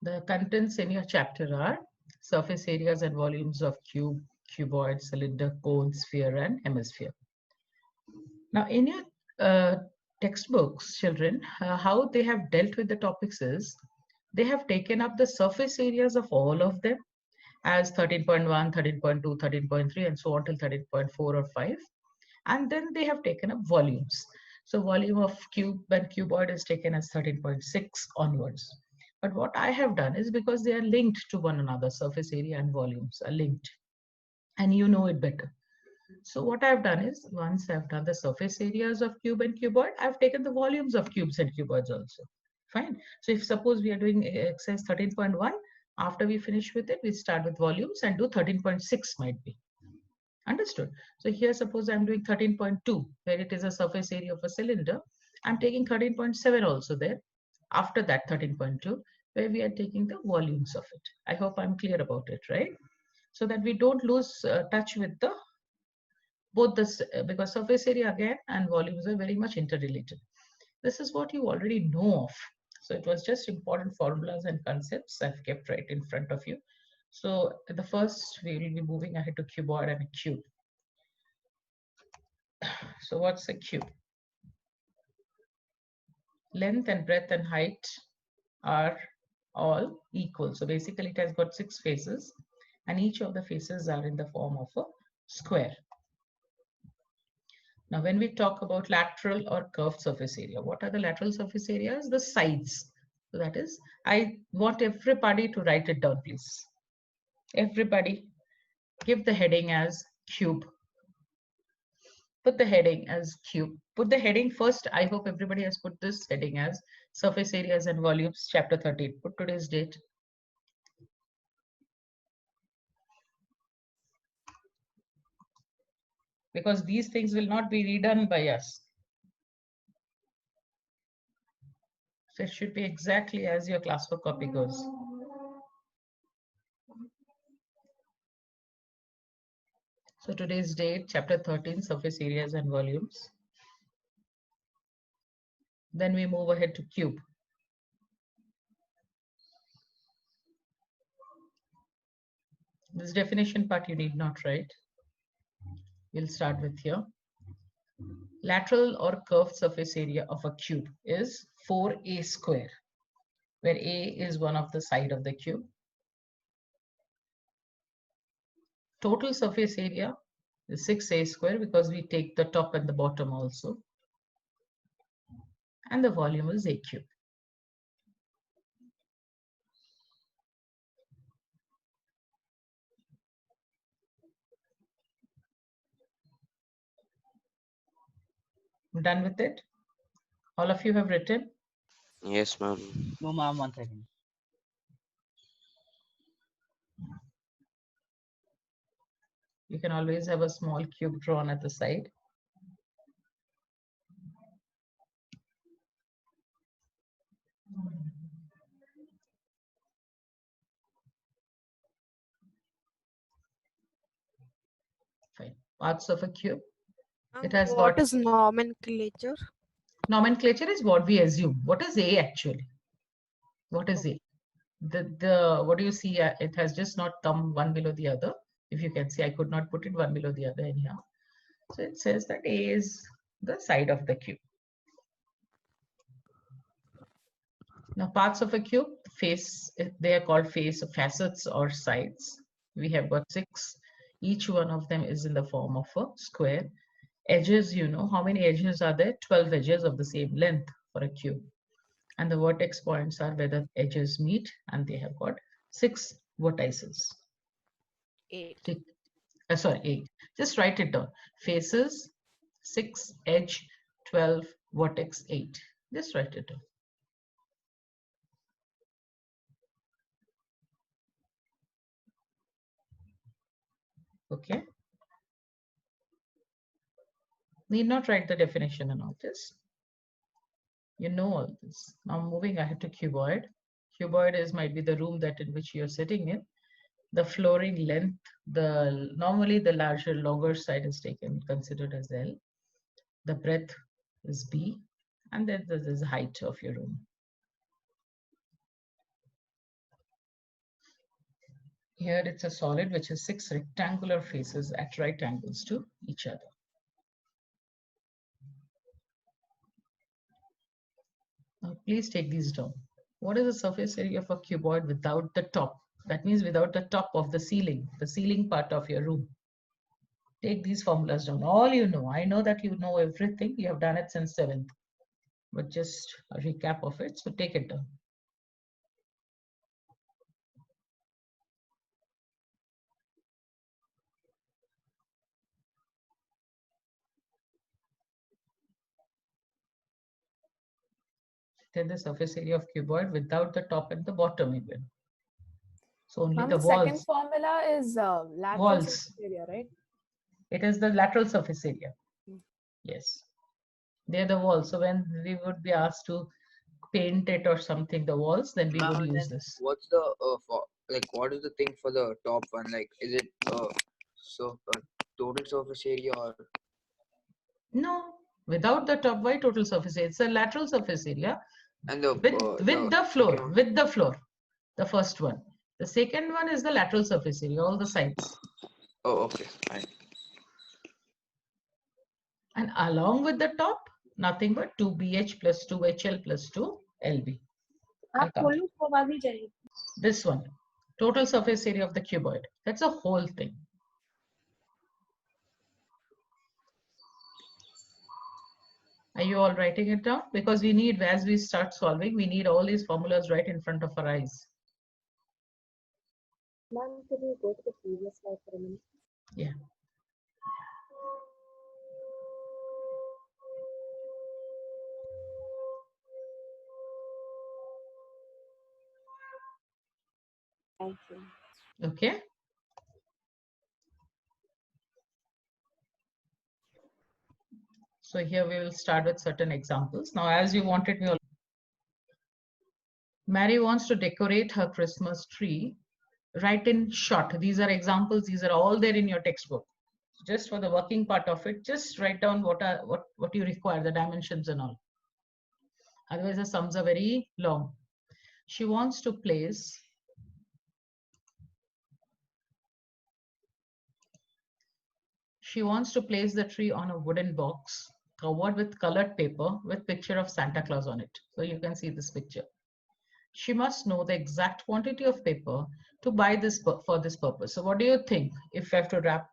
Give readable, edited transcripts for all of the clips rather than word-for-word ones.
The contents in your chapter are surface areas and volumes of cube, cuboid, cylinder, cone, sphere, and hemisphere. Now, in your textbooks, children, how they have dealt with the topics is they have taken up the surface areas of all of them as 13.1, 13.2, 13.3, and so on till 13.4 or 5. And then they have taken up volumes. So volume of cube and cuboid is taken as 13.6 onwards. But what I have done is because they are linked to one another, surface area and volumes are linked, and you know it better. So what I've done is once I've done the surface areas of cube and cuboid, I've taken the volumes of cubes and cuboids also. Fine. So if suppose we are doing exercise 13.1, after we finish with it, we start with volumes and do 13.6 might be. Understood. So here, suppose I'm doing 13.2, where it is a surface area of a cylinder. I'm taking 13.7 also there. After that 13.2, where we are taking the volumes of it. I hope I'm clear about it, right? So that we don't lose touch with the both this because surface area again and volumes are very much interrelated. This is what you already know of. So it was just important formulas and concepts I've kept right in front of you. So the first we will be moving ahead to cuboid and a cube. So what's a cube? Length and breadth and height are all equal. So basically it has got 6 faces and each of the faces are in the form of a square. Now, when we talk about lateral or curved surface area, what are the lateral surface areas? The sides. So that is, I want everybody to write it down, please. Everybody, give the heading as cube. Put the heading as cube. Put the heading first. I hope everybody has put this heading as surface areas and volumes, chapter 13. Put today's date. Because these things will not be redone by us. So it should be exactly as your classwork copy goes. So today's date, chapter 13, surface areas and volumes. Then we move ahead to cube. This definition part you need not write. We'll start with here. Lateral or curved surface area of a cube is 4a square, where a is one of the side of the cube. Total surface area is 6a square because we take the top and the bottom also. And the volume is a cube. Done with it? All of you have written? Yes, ma'am. No, ma'am, 1 second. You can always have a small cube drawn at the side. Fine. Parts of a cube. It has What got is nomenclature? nomenclature is what we assume. What is A actually? What is A? The what do you see? It has just not come one below the other. If you can see, I could not put it one below the other anyhow. So it says that A is the side of the cube. Now parts of a cube, face, they are called facets or sides. We have got 6. Each one of them is in the form of a square. Edges, you know, how many edges are there? 12 edges of the same length for a cube. And the vertex points are where the edges meet, and they have got 6 vertices. 8. Sorry, 8. Just write it down. Faces, 6, edge, 12, vertex, 8. Just write it down. Okay. Need not write the definition and all this. You know all this. Now moving ahead to cuboid. Cuboid is might be the room that in which you're sitting in. The flooring length, normally the longer side is taken considered as L. The breadth is B, and then there is the height of your room. Here it's a solid which has 6 rectangular faces at right angles to each other. Now please take these down. What is the surface area of a cuboid without the top? That means without the top of the ceiling part of your room. Take these formulas down. All you know, I know that you know everything. You have done it since 7th, but just a recap of it. So take it down. Then the surface area of cuboid without the top and the bottom even. So only Ma'am, the the second walls. formula is lateral Walls. surface area, right? It is the lateral surface area. Hmm. Yes. They're the walls. So when we would be asked to paint it or something, the walls, then we would use this. What's the what is the thing for the top one? Like, is it total surface area or? No, without the top, why total surface area? It's a lateral surface area. And the with the floor, the first one. The second one is the lateral surface area, all the sides. Oh, okay, fine. And along with the top, nothing but 2BH plus 2HL plus 2LB. This one, total surface area of the cuboid. That's a whole thing. Are you all writing it down? Because we need, as we start solving, we need all these formulas right in front of our eyes. Ma'am, could you go to the previous slide for a minute? Yeah. Thank you. Okay. So here we will start with certain examples. Now, as you wanted me, Mary wants to decorate her Christmas tree. Write in short. These are examples. These are all there in your textbook. Just for the working part of it, just write down what you require, the dimensions and all. Otherwise, the sums are very long. She wants to place the tree on a wooden box covered with colored paper with picture of Santa Claus on it. So you can see this picture. She must know the exact quantity of paper to buy this for this purpose. So what do you think if you have to wrap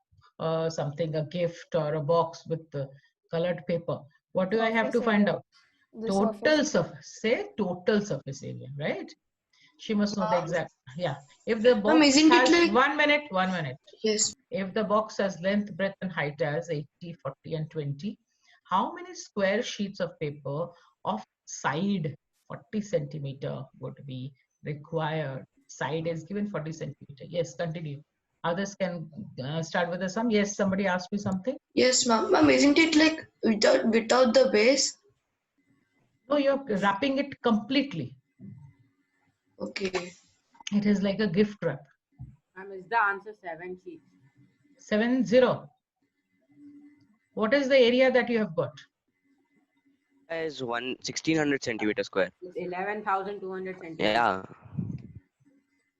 something, a gift or a box with the colored paper? What do I have to find out? Total surface, say total surface area, right? She must know the exact, yeah. If the box has, like... 1 minute. Yes. If the box has length, breadth and height as 80, 40 and 20, how many square sheets of paper of side 40 centimeter would be required? Side is given 40 centimeter. Yes, continue. Others can start with the sum. Yes, somebody asked me something. Yes, ma'am. Isn't it like without the base? No, you're wrapping it completely. Okay. It is like a gift wrap. Is the answer 7 sheets? 70. What is the area that you have got? Is 1600 centimeter square. 11,200 centimeters. Yeah.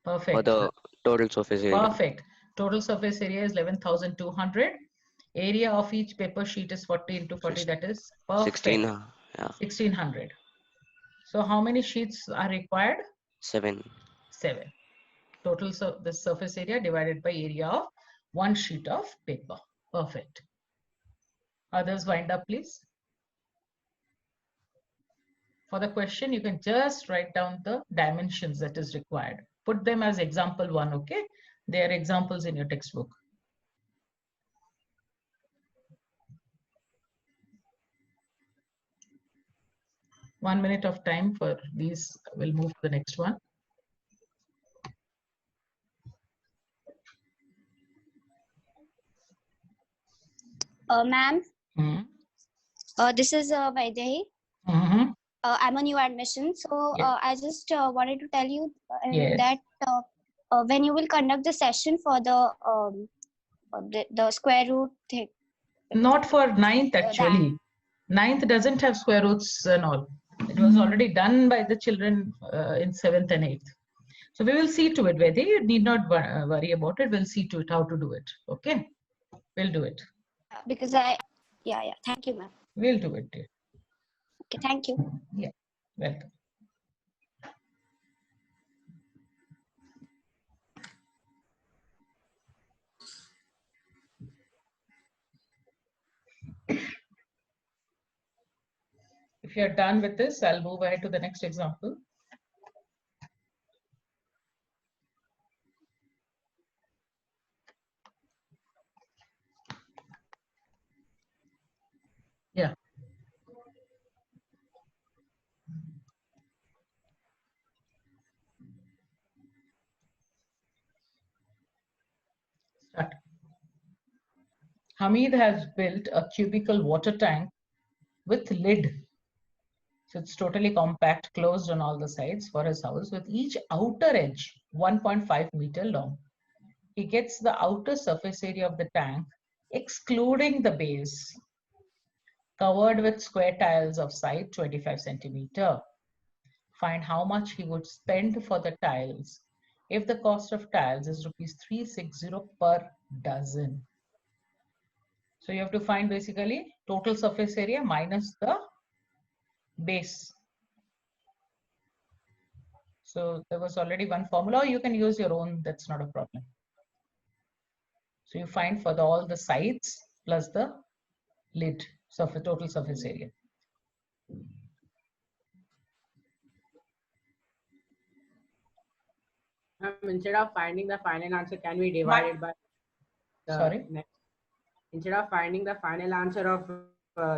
Perfect. For the total surface area. Perfect. Total surface area is 11,200. Area of each paper sheet is 40 into 40. That is perfect. 1600. So how many sheets are required? 7. Total the surface area divided by area of one sheet of paper. Perfect. Others wind up, please. For the question, you can just write down the dimensions that is required. Put them as example 1, okay? They are examples in your textbook. One minute of time for these. We'll move to the next one. Ma'am, this is Vaidehi. I'm a new admission, so I just wanted to tell you that when you will conduct the session for the square root thing. Not for 9th actually. 9th doesn't have square roots and all. It was already done by the children in 7th and 8th. So we will see to it, Vedi. You need not worry about it. We'll see to it how to do it. Okay, we'll do it. Because yeah. Thank you, ma'am. We'll do it, dear. Okay, thank you. Yeah, welcome. If you're done with this, I'll move ahead to the next example. Yeah. Start. Hamid has built a cubical water tank with lid. So it's totally compact, closed on all the sides for his house, with each outer edge 1.5 meter long. He gets the outer surface area of the tank, excluding the base, covered with square tiles of side 25 centimeter. Find how much he would spend for the tiles if the cost of tiles is rupees 360 per dozen. So you have to find basically total surface area minus the base. So there was already one formula, or you can use your own, that's not a problem. So you find for all the sides plus the lid, surface, total surface area. Instead of finding the final answer, can we divide it by the Sorry? next? Instead of finding the final answer of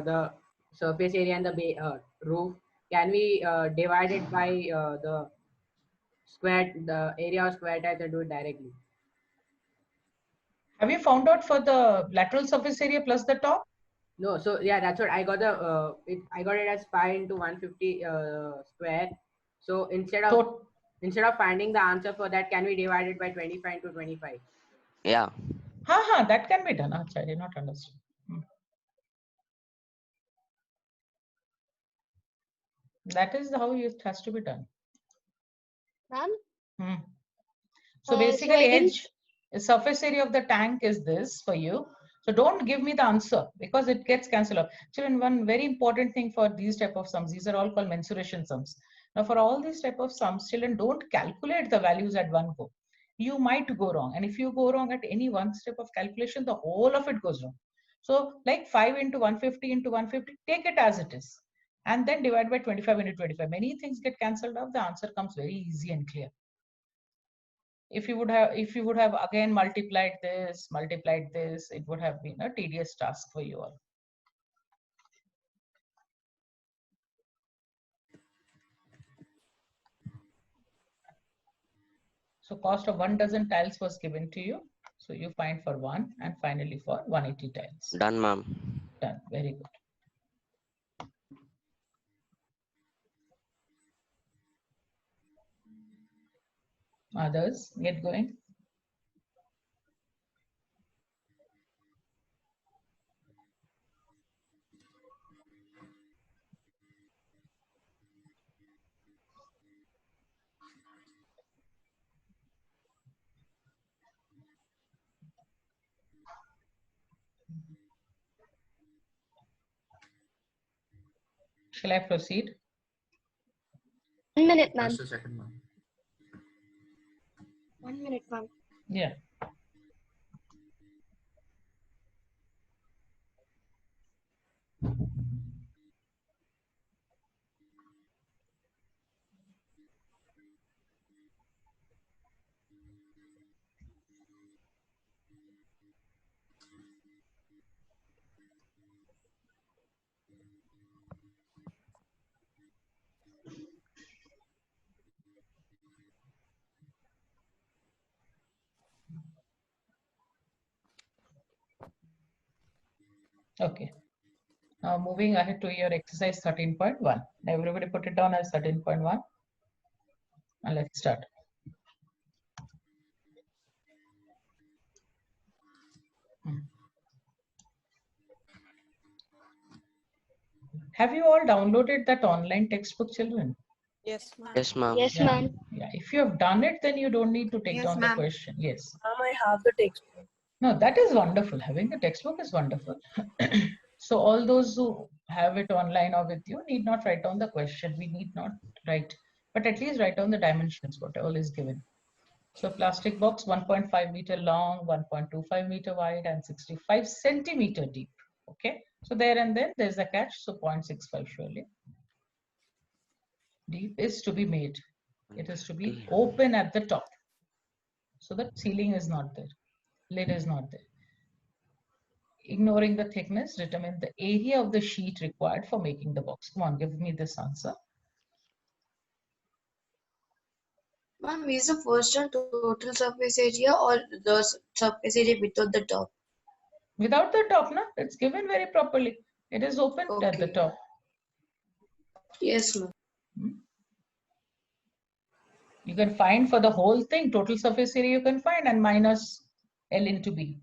the surface area and the roof, can we divide it by the area of square tiles and do it directly? Have you found out for the lateral surface area plus the top? No, so yeah, that's what I got. I got it as 5 into 150 square. So instead of finding the answer for that, can we divide it by 25 into 25? Yeah. That can be done. Achha, I did not understand. That is how it has to be done. Ma'am? So basically, I didn't- surface area of the tank is this for you. So don't give me the answer because it gets cancelled out. Children, one very important thing for these type of sums, these are all called mensuration sums. Now for all these type of sums, children, don't calculate the values at one go. You might go wrong. And if you go wrong at any one step of calculation, the whole of it goes wrong. So like 5 into 150 into 150, take it as it is. And then divide by 25 into 25. Many things get cancelled out. The answer comes very easy and clear. If you would have again multiplied this, it would have been a tedious task for you all. So cost of 1 dozen tiles was given to you. So you find for 1 and finally for 180 tiles. Done, ma'am. Done. Very good. Others, get going. Shall I proceed? 1 minute, ma'am. Just a second, ma'am. 1 minute, ma'am. Yeah. Okay. Now moving ahead to your exercise 13.1. Everybody put it down as 13.1. And let's start. Have you all downloaded that online textbook, children? Yes, ma'am. Yes, ma'am. Yes, Yeah. ma'am. Yeah. If you have done it, then you don't need to take Yes, down the ma'am. question. Yes. Ma'am, I have the textbook. No, that is wonderful. Having the textbook is wonderful. So all those who have it online or with you need not write down the question. We need not write, but at least write down the dimensions, what all is given. So plastic box 1.5 meter long, 1.25 meter wide, and 65 centimeter deep. Okay. So there and then there's a catch. So 0.65 surely. Deep is to be made. It is to be open at the top. So that ceiling is not there. Lid is not there. Ignoring the thickness, determine the area of the sheet required for making the box. Come on, give me this answer. Ma'am, is the first one total surface area or the surface area without the top? Without the top, no? It's given very properly. It is open at the Okay. top. Yes, ma'am. You can find for the whole thing, total surface area you can find and minus L into B.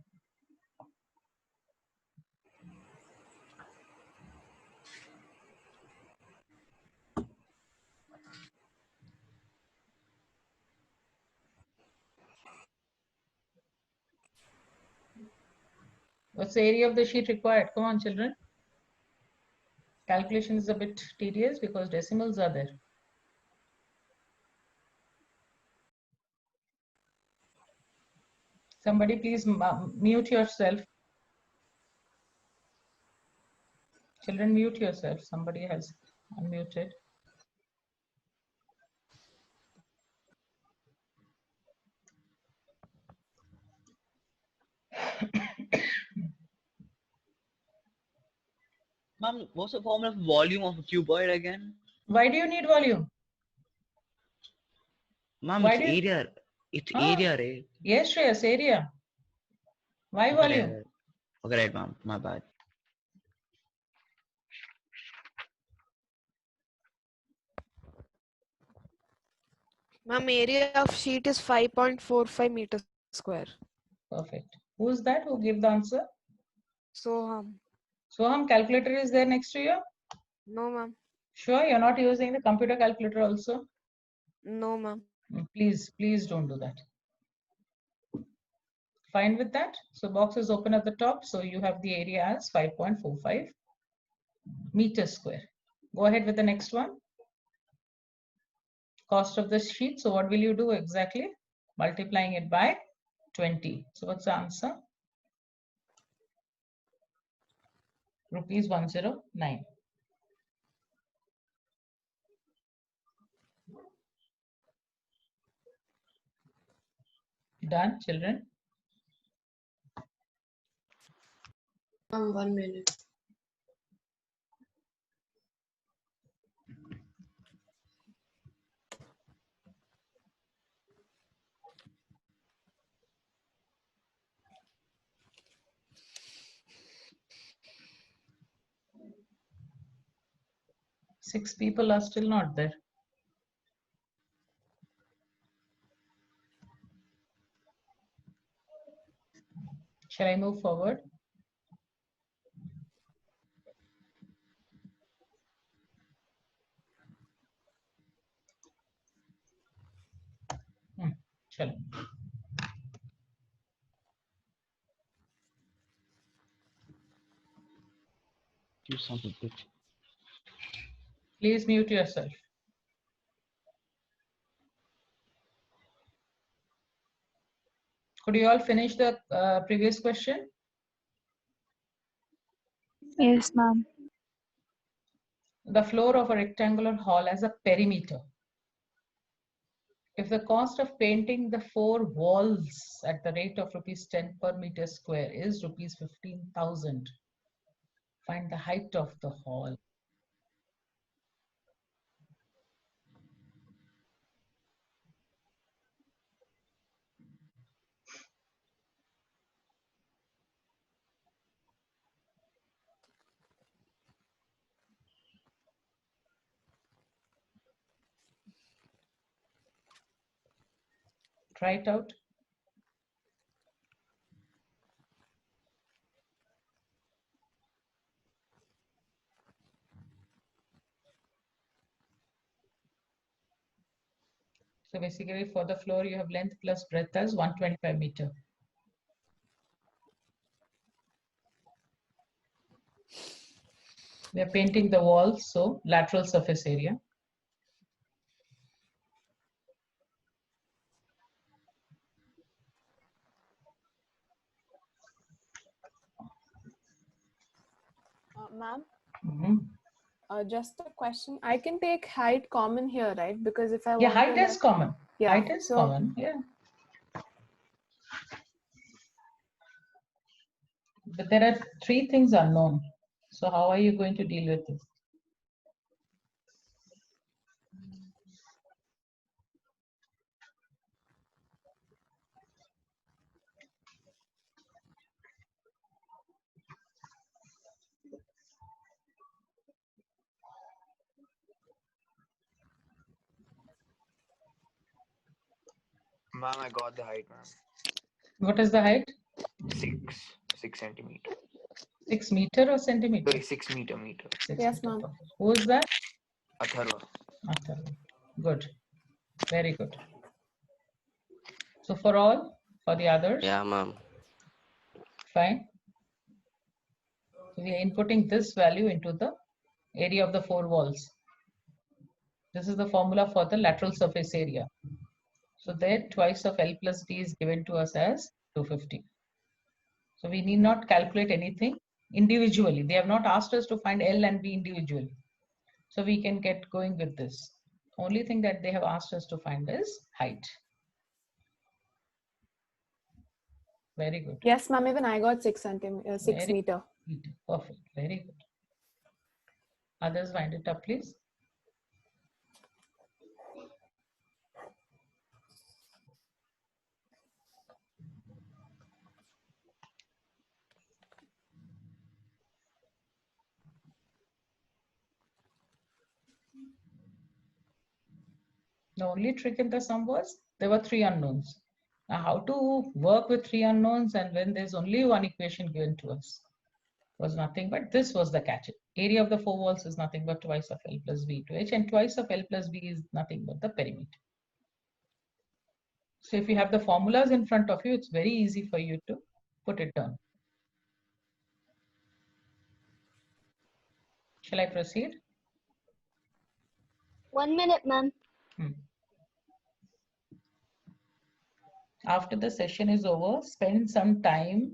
What's the area of the sheet required? Come on, children. Calculation is a bit tedious because decimals are there. Somebody please mute yourself. Children, mute yourself. Somebody has unmuted. Ma'am, what's the formula of volume of a cuboid again? Why do you need volume? Ma'am, Why it's do you... area. It's Ah, area, right? yes, Shreyas, area. Why Okay, volume? right. Okay, right, ma'am. My bad. Ma'am, area of sheet is 5.45 meters square. Perfect. Who's that who gave the answer? So, Soham, calculator is there next to you? no, ma'am. Sure, you're not using the computer calculator also? No, ma'am. Please, please don't do that. Fine with that? So box is open at the top. So you have the area as 5.45 meters square. Go ahead with the next one. Cost of the sheet. So what will you do exactly? Multiplying it by 20. So what's the answer? Rupees 109. Done, children? 1 minute. Six people are still not there. Shall I move forward? Shall I? You son of a bitch. Please mute yourself. Could you all finish the previous question? Yes, ma'am. The floor of a rectangular hall has a perimeter. If the cost of painting the 4 walls at the rate of rupees 10 per meter square is rupees 15,000, find the height of the hall. Try it out. So basically for the floor, you have length plus breadth as 125 meter. We are painting the walls, so lateral surface area. Ma'am, Mhm. just a question. I can take height common here, right? Because if I Yeah, want height to is common. yeah, Height is so common. Yeah. But there are 3 things unknown. So how are you going to deal with this? Ma'am, I got the height, ma'am. What is the height? 6 centimeter. 6 meter or centimeter? Sorry, 6 meter. 6 yes, meter. ma'am. Who is that? Atharva. Atharva. Good. Very good. So for all, for the others? Yeah, ma'am. Fine. So we are inputting this value into the area of the 4 walls. This is the formula for the lateral surface area. So there twice of L plus D is given to us as 250. So we need not calculate anything individually. They have not asked us to find L and B individually. So we can get going with this. Only thing that they have asked us to find is height. Very good. Yes, ma'am. Even I got 6 meter. Perfect. Very good. Others wind it up, please. The only trick in the sum was there were 3 unknowns. Now, how to work with 3 unknowns and when there's only one equation given to us was nothing but this was the catch. Area of the 4 walls is nothing but twice of L plus B to H, and twice of L plus B is nothing but the perimeter. So if you have the formulas in front of you, it's very easy for you to put it down. Shall I proceed? 1 minute, ma'am. After the session is over, spend some time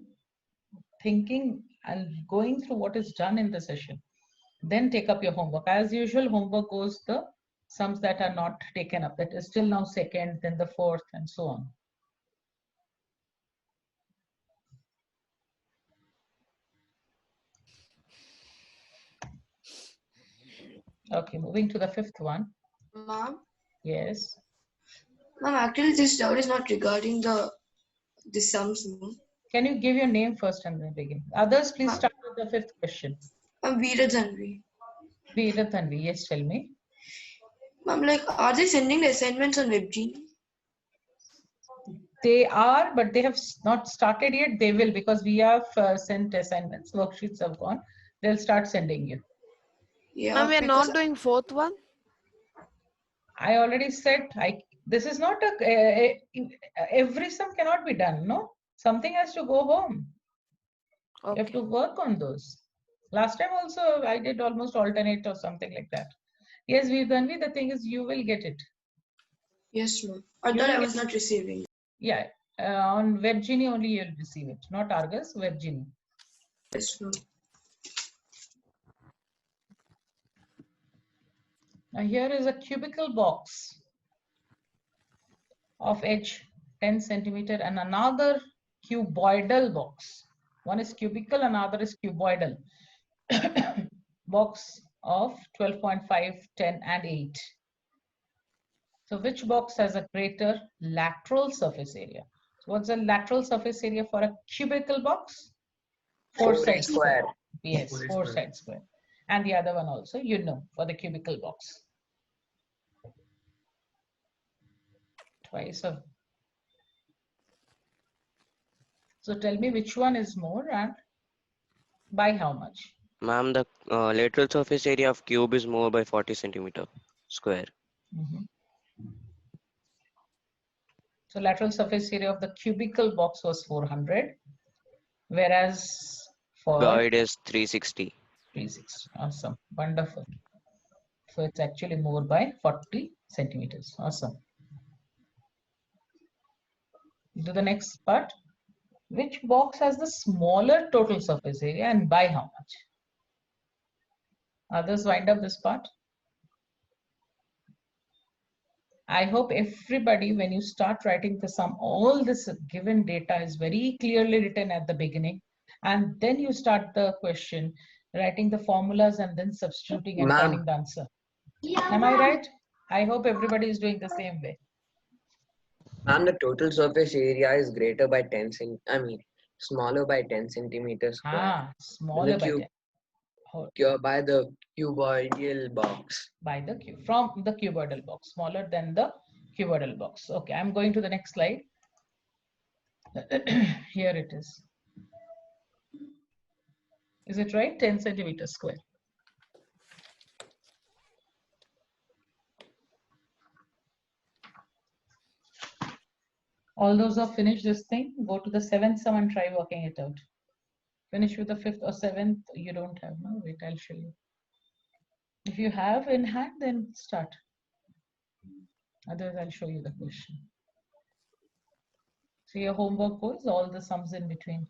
thinking and going through what is done in the session. Then take up your homework. As usual, homework goes the sums that are not taken up. That is still now second, then the fourth, and so on. Okay, moving to the 5th one. Ma'am? Yes. Ma'am, actually this doubt is not regarding the sums, ma'am. Can you give your name first and then begin? Others, please start with the 5th question. Ma'am, Veera Dhanvi. Veera Dhanvi, yes, tell me. Ma'am, like, are they sending the assignments on WebGenie? They are, but they have not started yet. They will, because we have sent assignments. Worksheets have gone. They'll start sending you. Yeah, And we are not doing 4th one. I already said this is not every sum cannot be done. No, something has to go home. Okay. You have to work on those. Last time also I did almost alternate or something like that. Yes, Veera, the thing is you will get it. Yes, ma'am. I thought I was not receiving. Yeah, on WebGenie only you'll receive it, not Argus, WebGenie. Yes, ma'am. Now here is a cubical box of edge 10 centimeter and another cuboidal box. One is cubical, another is cuboidal. Box of 12.5, 10 and 8. So which box has a greater lateral surface area? So what's the lateral surface area for a cubical box? 4 side square. Yes, 4 side square. And the other one also, you know, for the cubical box. Twice of. So tell me which one is more and by how much? Ma'am, the lateral surface area of cube is more by 40 centimeter square. So lateral surface area of the cubical box was 400, whereas for Cuboid is 360. 360. Awesome. Wonderful. So it's actually more by 40 centimeters. Awesome. Do the next part. Which box has the smaller total surface area and by how much? Others wind up this part. I hope everybody, when you start writing the sum, all this given data is very clearly written at the beginning, and then you start the question, writing the formulas and then substituting and finding the answer. Am I right? I hope everybody is doing the same way. Ma'am, the total surface area is greater by 10 smaller by 10 centimeters square. Smaller by 10. By the cuboidal box. By the cube, from the cuboidal box, smaller than the cuboidal box. Okay, I'm going to the next slide. Here it is. Is it right? 10 centimeters square. All those who have finished this thing, go to the 7th sum and try working it out. Finish with the 5th or 7th, you don't have, no? Wait, I'll show you. If you have in hand, then start. Otherwise, I'll show you the question. So your homework goes all the sums in between.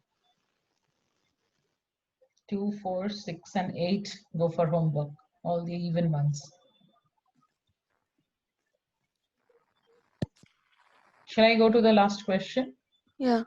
2, 4, 6, and 8 go for homework, all the even ones. Shall I go to the last question? Yeah.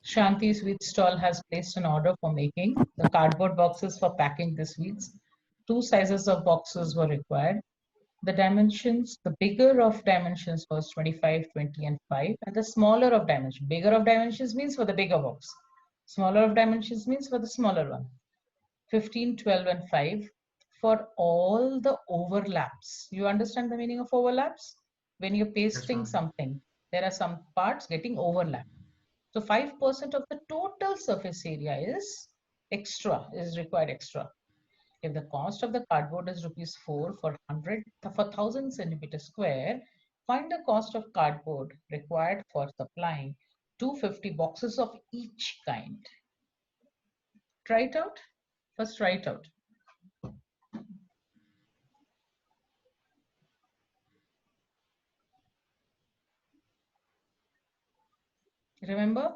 Shanti Sweet Stall has placed an order for making the cardboard boxes for packing the sweets. 2 sizes of boxes were required. The dimensions, the bigger of dimensions was 25, 20, and 5, and the smaller of dimensions. Bigger of dimensions means for the bigger box. Smaller of dimensions means for the smaller one. 15, 12, and 5 for all the overlaps. You understand the meaning of overlaps? When you're pasting something, there are some parts getting overlapped. So 5% of the total surface area is required extra. If the cost of the cardboard is rupees 4 for 1000 centimeters square, find the cost of cardboard required for supplying 250 boxes of each kind. Try it out. First, try it out. Remember,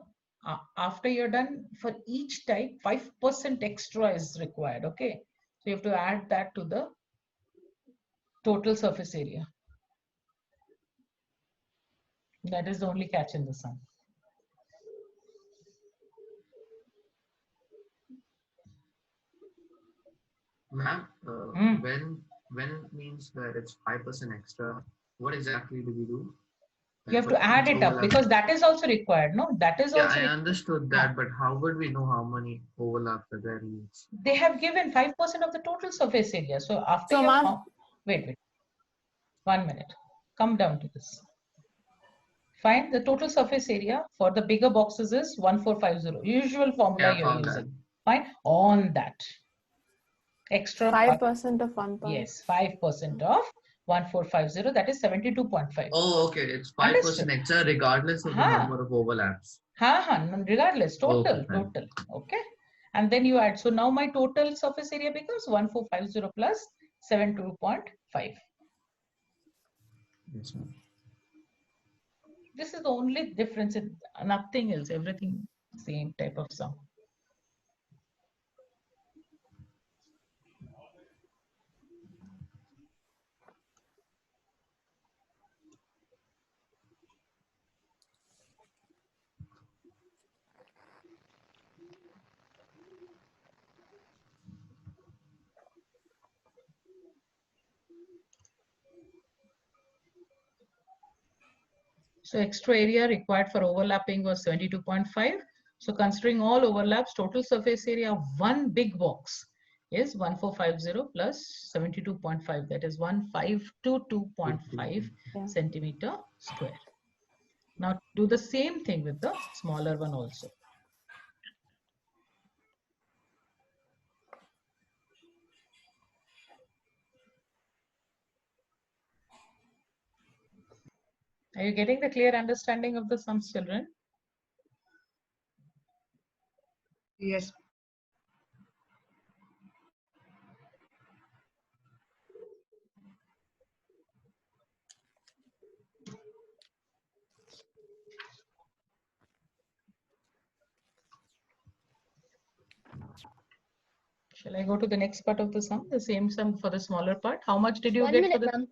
after you're done, for each type, 5% extra is required, okay? So you have to add that to the total surface area. That is the only catch in the sum. Ma'am, when means that it's 5% extra, what exactly do we do? You have to add it up because that is also required, no? That is also. I understood that, but how would we know how many overlaps are there in each? They have given 5% of the total surface area. So after wait, 1 minute. Come down to this. Find the total surface area for the bigger boxes is 1450. Usual formula you're using. Fine. On that. Extra 5% of 1. Yes, 5% of 1450, that is 72.5. Oh, okay. It's 5% extra regardless of the number of overlaps. Regardless, total. Okay. And then you add. So now my total surface area becomes 1450 plus 72.5. Yes, ma'am. This is the only difference. Nothing else. Everything same type of sum. So extra area required for overlapping was 72.5. So considering all overlaps, total surface area of one big box is 1450 plus 72.5. That is 1522.5 centimeter square. Now do the same thing with the smaller one also. Are you getting the clear understanding of the sums, children? Yes. Shall I go to the next part of the sum? The same sum for the smaller part. How much did you 1 get minute, for the? ma'am.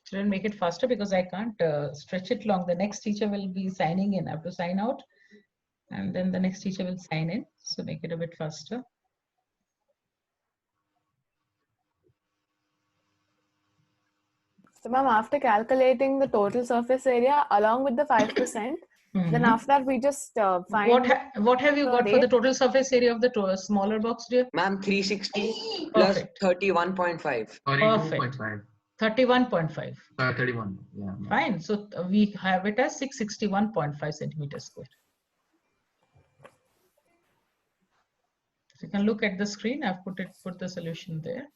Children, make it faster because I can't stretch it long. The next teacher will be signing in. I have to sign out and then the next teacher will sign in. So make it a bit faster. So ma'am, after calculating the total surface area along with the 5%, then after that we just find what have you got for the total surface area of the smaller box, dear? Ma'am, 360 plus 31.5. 32.5. 31.5. 31. Yeah. Fine. So we have it as 661.5 centimeters square. So you can look at the screen. I've put the solution there.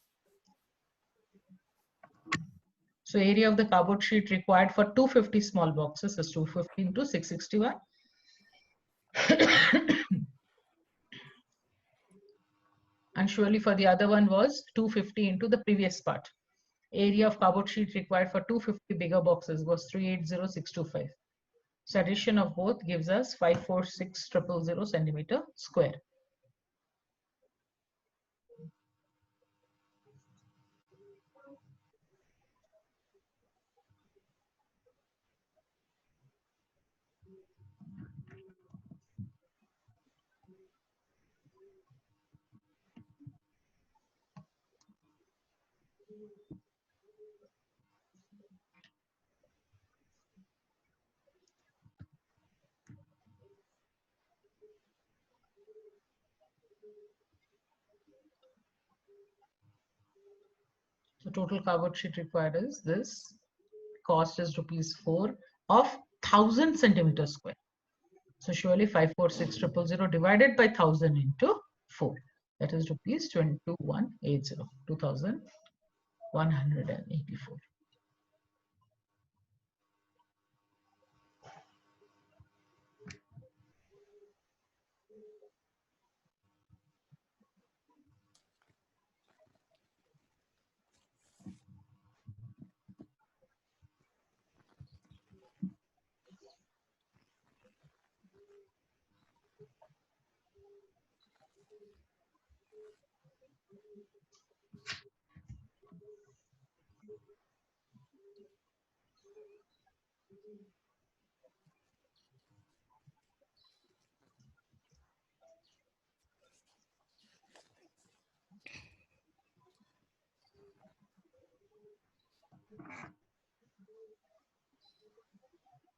So area of the cardboard sheet required for 250 small boxes is 250 into 661. And surely for the other one was 250 into the previous part. Area of cardboard sheet required for 250 bigger boxes was 380,625. So addition of both gives us 546,000 centimeter square. So total cardboard sheet required is this. Cost is ₹4 of 1000 centimeters square. So surely 546,000 divided by 1000 into 4. That is ₹22,180. 2,184.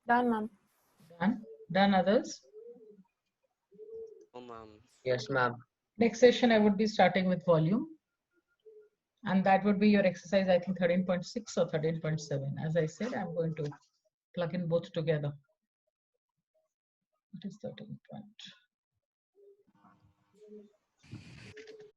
Done, ma'am. Done. Done, others? Oh, ma'am. Yes, ma'am. Next session, I would be starting with volume. And that would be your exercise, I think 13.6 or 13.7. As I said, I'm going to plug in both together. It is 13.